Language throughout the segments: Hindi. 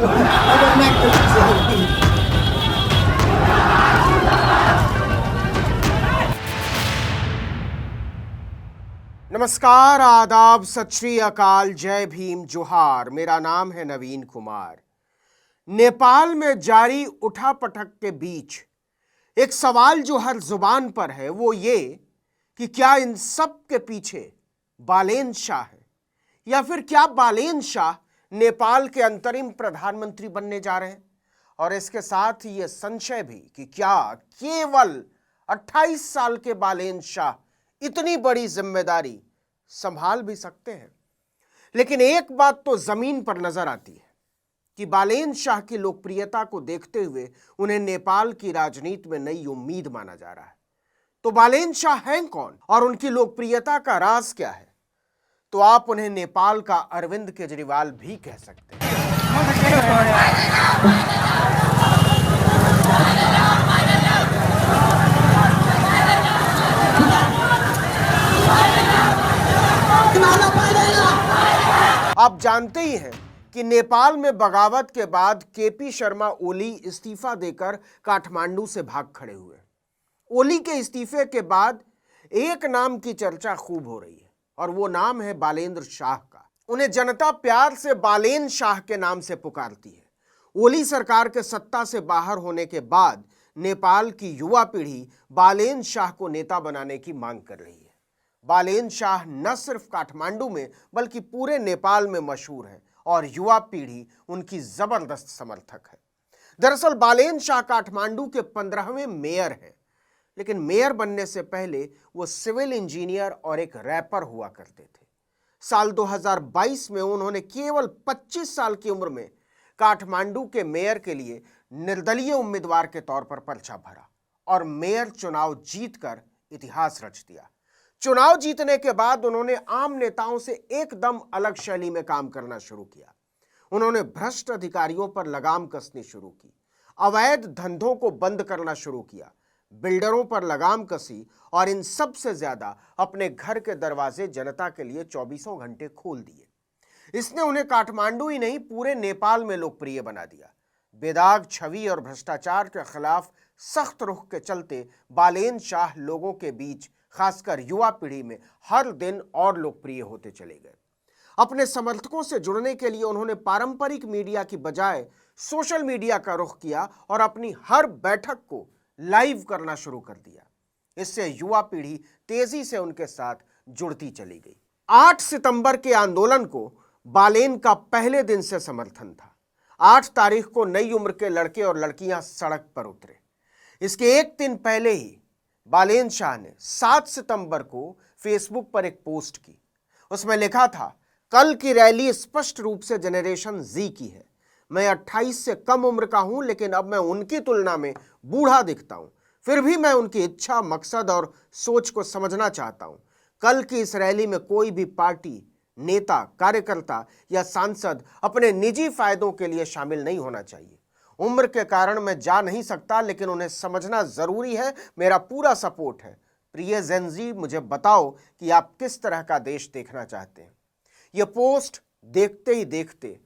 नमस्कार, आदाब, सत श्री अकाल, जय भीम, जोहार। मेरा नाम है नवीन कुमार। नेपाल में जारी उठापटक के बीच एक सवाल जो हर जुबान पर है वो ये कि क्या इन सब के पीछे बालेन शाह है या फिर क्या बालेन शाह नेपाल के अंतरिम प्रधानमंत्री बनने जा रहे हैं। और इसके साथ ही यह संशय भी कि क्या केवल 28 साल के बालेन शाह इतनी बड़ी जिम्मेदारी संभाल भी सकते हैं। लेकिन एक बात तो जमीन पर नजर आती है कि बालेन शाह की लोकप्रियता को देखते हुए उन्हें नेपाल की राजनीति में नई उम्मीद माना जा रहा है। तो बालेन शाह हैं कौन और उनकी लोकप्रियता का राज क्या है? तो आप उन्हें नेपाल का अरविंद केजरीवाल भी कह सकते हैं। आप जानते ही हैं कि नेपाल में बगावत के बाद केपी शर्मा ओली इस्तीफा देकर काठमांडू से भाग खड़े हुए। ओली के इस्तीफे के बाद एक नाम की चर्चा खूब हो रही है और वो नाम है बालेंद्र शाह का। उन्हें जनता प्यार से बालेन शाह के नाम से पुकारती है। ओली सरकार के सत्ता से बाहर होने के बाद नेपाल की युवा पीढ़ी बालेन शाह को नेता बनाने की मांग कर रही है। बालेन शाह न सिर्फ काठमांडू में बल्कि पूरे नेपाल में मशहूर है और युवा पीढ़ी उनकी जबरदस्त समर्थक है। दरअसल बालेन शाह काठमांडू के 15वें मेयर हैं, लेकिन मेयर बनने से पहले वो सिविल इंजीनियर और एक रैपर हुआ करते थे। साल 2022 में उन्होंने केवल 25 साल की उम्र में काठमांडू के मेयर के लिए निर्दलीय उम्मीदवार के तौर पर पर्चा भरा और मेयर चुनाव जीतकर इतिहास रच दिया। चुनाव जीतने के बाद उन्होंने आम नेताओं से एकदम अलग शैली में काम करना शुरू किया। उन्होंने भ्रष्ट अधिकारियों पर लगाम कसनी शुरू की, अवैध धंधों को बंद करना शुरू किया, बिल्डरों पर लगाम कसी और इन सब से ज्यादा अपने घर के दरवाजे जनता के लिए 24 घंटे खोल दिए। इसने उन्हें काठमांडू ही नहीं पूरे नेपाल में लोकप्रिय बना दिया। बेदाग छवि और भ्रष्टाचार के खिलाफ सख्त रुख के चलते बालेन शाह लोगों के बीच खासकर युवा पीढ़ी में हर दिन और लोकप्रिय होते चले गए। अपने समर्थकों से जुड़ने के लिए उन्होंने पारंपरिक मीडिया की बजाय सोशल मीडिया का रुख किया और अपनी हर बैठक को लाइव करना शुरू कर दिया। इससे युवा पीढ़ी तेजी से उनके साथ जुड़ती चली गई। 8 सितंबर के आंदोलन को बालेन का पहले दिन से समर्थन था। 8 तारीख को नई उम्र के लड़के और लड़कियां सड़क पर उतरे। इसके एक दिन पहले ही बालेन शाह ने 7 सितंबर को फेसबुक पर एक पोस्ट की। उसमें लिखा था, कल की रैली स्पष्ट रूप से जनरेशन जी की है। मैं 28 से कम उम्र का हूं, लेकिन अब मैं उनकी तुलना में बूढ़ा दिखता हूं। फिर भी मैं उनकी इच्छा, मकसद और सोच को समझना चाहता हूं। कल की इस रैली में कोई भी पार्टी, नेता, कार्यकर्ता या सांसद अपने निजी फायदों के लिए शामिल नहीं होना चाहिए। उम्र के कारण मैं जा नहीं सकता, लेकिन उन्हें समझना जरूरी है। मेरा पूरा सपोर्ट है। प्रिय जेनजी, मुझे बताओ कि आप किस तरह का देश देखना चाहते हैं। यह पोस्ट देखते ही देखते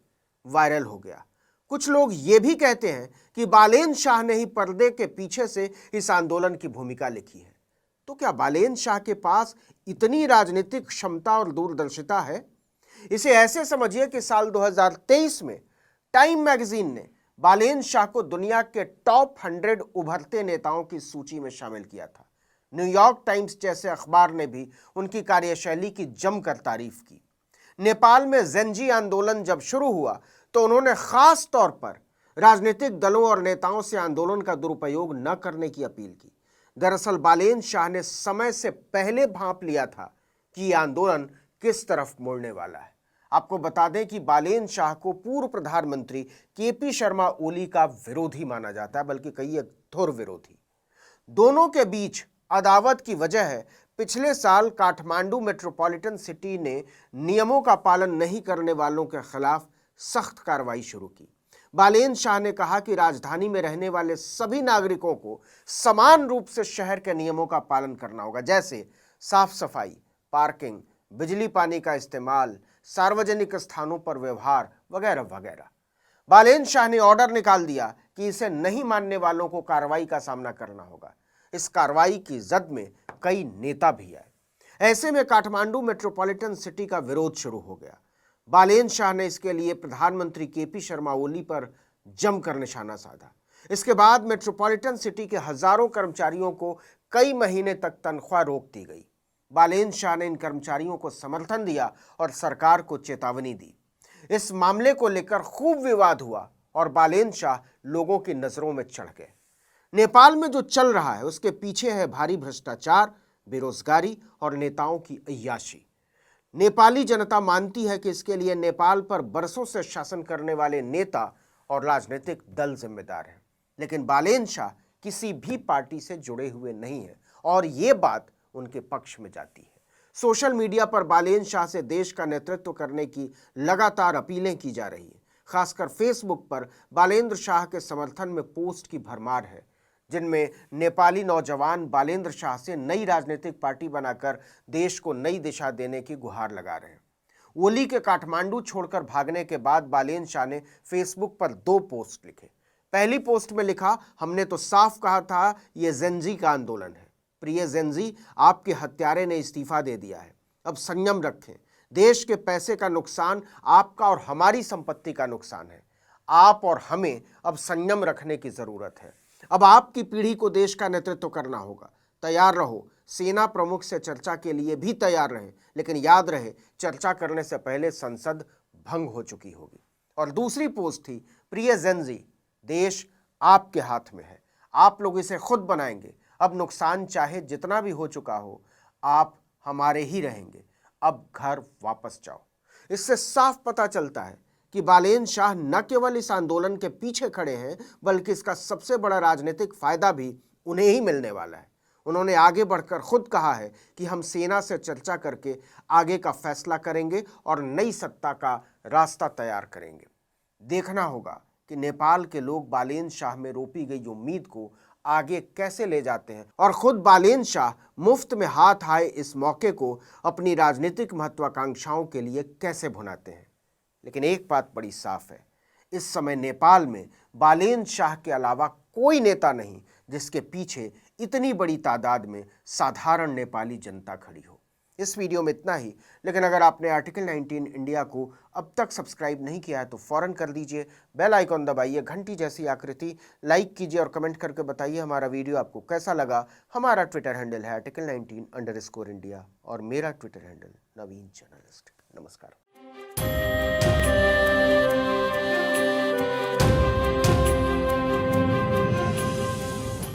वायरल हो गया। कुछ लोग ये भी कहते हैं कि बालेन शाह ने ही पर्दे के पीछे से इस आंदोलन की भूमिका लिखी है। तो क्या बालेन शाह के पास इतनी राजनीतिक क्षमता और दूरदर्शिता है? इसे ऐसे समझिए कि साल 2023 में टाइम मैगजीन ने बालेन शाह को दुनिया के टॉप 100 उभरते नेताओं की सूची में शामिल किया था। न्यूयॉर्क टाइम्स जैसे अखबार ने भी उनकी कार्यशैली की जमकर तारीफ की। नेपाल में जेनजी आंदोलन जब शुरू हुआ तो उन्होंने खास तौर पर राजनीतिक दलों और नेताओं से आंदोलन का दुरुपयोग न करने की अपील की। दरअसल बालेन शाह ने समय से पहले भांप लिया था कि यह आंदोलन किस तरफ मुड़ने वाला है। आपको बता दें कि बालेन शाह को पूर्व प्रधानमंत्री केपी शर्मा ओली का विरोधी माना जाता है, बल्कि कई धुर विरोधी। दोनों के बीच अदावत की वजह है पिछले साल काठमांडू मेट्रोपॉलिटन सिटी ने नियमों का पालन नहीं करने वालों के खिलाफ सख्त कार्रवाई शुरू की। बालेन शाह ने कहा कि राजधानी में रहने वाले सभी नागरिकों को समान रूप से शहर के नियमों का पालन करना होगा, जैसे साफ सफाई, पार्किंग, बिजली पानी का इस्तेमाल, सार्वजनिक स्थानों पर व्यवहार वगैरह वगैरह। बालेन शाह ने ऑर्डर निकाल दिया कि इसे नहीं मानने वालों को कार्रवाई का सामना करना होगा। इस कार्रवाई की जद में कई नेता भी आए। ऐसे में काठमांडू मेट्रोपॉलिटन सिटी का विरोध शुरू हो गया। बालेन शाह ने इसके लिए प्रधानमंत्री केपी शर्मा ओली पर जमकर निशाना साधा। इसके बाद मेट्रोपॉलिटन सिटी के हजारों कर्मचारियों को कई महीने तक तनख्वाह रोक दी गई। बालेन शाह ने इन कर्मचारियों को समर्थन दिया और सरकार को चेतावनी दी। इस मामले को लेकर खूब विवाद हुआ और बालेन शाह लोगों की नजरों में चढ़ गए। नेपाल में जो चल रहा है उसके पीछे है भारी भ्रष्टाचार, बेरोजगारी और नेताओं की अय्याशी। नेपाली जनता मानती है कि इसके लिए नेपाल पर बरसों से शासन करने वाले नेता और राजनीतिक दल जिम्मेदार हैं। लेकिन बालेन शाह किसी भी पार्टी से जुड़े हुए नहीं हैं और ये बात उनके पक्ष में जाती है। सोशल मीडिया पर बालेन शाह से देश का नेतृत्व करने की लगातार अपीलें की जा रही है। खासकर फेसबुक पर बालेंद्र शाह के समर्थन में पोस्ट की भरमार है, जिनमें नेपाली नौजवान बालेंद्र शाह से नई राजनीतिक पार्टी बनाकर देश को नई दिशा देने की गुहार लगा रहे हैं। ओली के काठमांडू छोड़कर भागने के बाद बालेन शाह ने फेसबुक पर 2 पोस्ट लिखे। पहली पोस्ट में लिखा, हमने तो साफ कहा था ये जेनजी का आंदोलन है। प्रिय जेनजी, आपके हत्यारे ने इस्तीफा दे दिया है। अब संयम रखें। देश के पैसे का नुकसान आपका और हमारी संपत्ति का नुकसान है। आप और हमें अब संयम रखने की जरूरत है। अब आपकी पीढ़ी को देश का नेतृत्व करना होगा। तैयार रहो। सेना प्रमुख से चर्चा के लिए भी तैयार रहे, लेकिन याद रहे चर्चा करने से पहले संसद भंग हो चुकी होगी। और दूसरी पोस्ट थी, प्रिय जेनजी, देश आपके हाथ में है। आप लोग इसे खुद बनाएंगे। अब नुकसान चाहे जितना भी हो चुका हो, आप हमारे ही रहेंगे। अब घर वापस जाओ। इससे साफ पता चलता है कि बालेन शाह न केवल इस आंदोलन के पीछे खड़े हैं, बल्कि इसका सबसे बड़ा राजनीतिक फायदा भी उन्हें ही मिलने वाला है। उन्होंने आगे बढ़कर खुद कहा है कि हम सेना से चर्चा करके आगे का फैसला करेंगे और नई सत्ता का रास्ता तैयार करेंगे। देखना होगा कि नेपाल के लोग बालेन शाह में रोपी गई उम्मीद को आगे कैसे ले जाते हैं और खुद बालेन शाह मुफ्त में हाथ आए इस मौके को अपनी राजनीतिक महत्वाकांक्षाओं के लिए कैसे भुनाते हैं। लेकिन एक बात बड़ी साफ है, इस समय नेपाल में बालेन शाह के अलावा कोई नेता नहीं जिसके पीछे इतनी बड़ी तादाद में साधारण नेपाली जनता खड़ी हो। इस वीडियो में इतना ही, लेकिन अगर आपने आर्टिकल 19 इंडिया को अब तक सब्सक्राइब नहीं किया है तो फौरन कर दीजिए। बेल आइकॉन दबाइए, घंटी जैसी आकृति, लाइक कीजिए और कमेंट करके बताइए हमारा वीडियो आपको कैसा लगा। हमारा ट्विटर हैंडल है article19_India और मेरा ट्विटर हैंडल नवीन जर्नलिस्ट। नमस्कार।